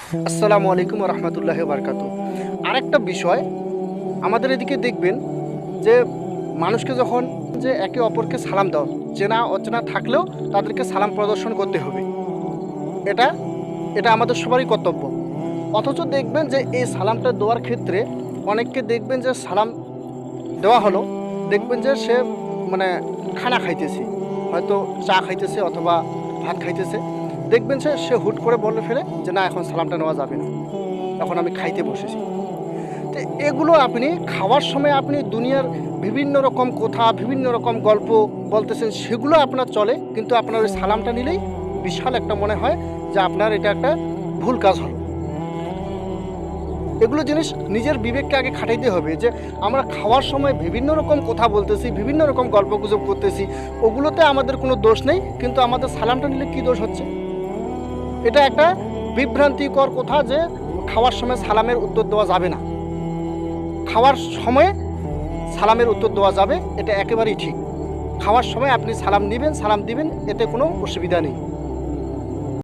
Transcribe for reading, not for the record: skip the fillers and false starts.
আসসালামু আলাইকুম রহমতুল্লাহ বারকাতু। আরেকটা বিষয়, আমাদের এদিকে দেখবেন যে মানুষকে যখন যে একে অপরকে সালাম দাও, চেনা অচেনা থাকলেও তাদেরকে সালাম প্রদর্শন করতে হবে। এটা এটা আমাদের সবারই কর্তব্য। অথচ দেখবেন যে এই সালামটা দেওয়ার ক্ষেত্রে অনেককে দেখবেন যে সালাম দেওয়া হলো, দেখবেন যে সে মানে খানা খাইতেছে, হয়তো চা খাইতেছে অথবা ভাত খাইতেছে, দেখবেন সে হুট করে বলে ফেলে যে না, এখন সালামটা নেওয়া যাবে না, এখন আমি খাইতে বসেছি। তো এগুলো আপনি খাওয়ার সময় আপনি দুনিয়ার বিভিন্ন রকম কথা, বিভিন্ন রকম গল্প বলতেছেন, সেগুলো আপনার চলে, কিন্তু আপনার ওই সালামটা নিলেই বিশাল একটা মনে হয় যে আপনার এটা একটা ভুল কাজ হলো। এগুলো জিনিস নিজের বিবেককে আগে খাটাইতে হবে যে আমরা খাওয়ার সময় বিভিন্ন রকম কথা বলতেছি, বিভিন্ন রকম গল্পগুজব করতেছি, ওগুলোতে আমাদের কোনো দোষ নেই, কিন্তু আমাদের সালামটা নিলে কী দোষ হচ্ছে? এটা একটা বিভ্রান্তিকর কথা যে খাওয়ার সময় সালামের উত্তর দেওয়া যাবে না। খাওয়ার সময়ে সালামের উত্তর দেওয়া যাবে, এটা একেবারেই ঠিক। খাওয়ার সময় আপনি সালাম নেবেন, সালাম দিবেন, এতে কোনো অসুবিধা নেই।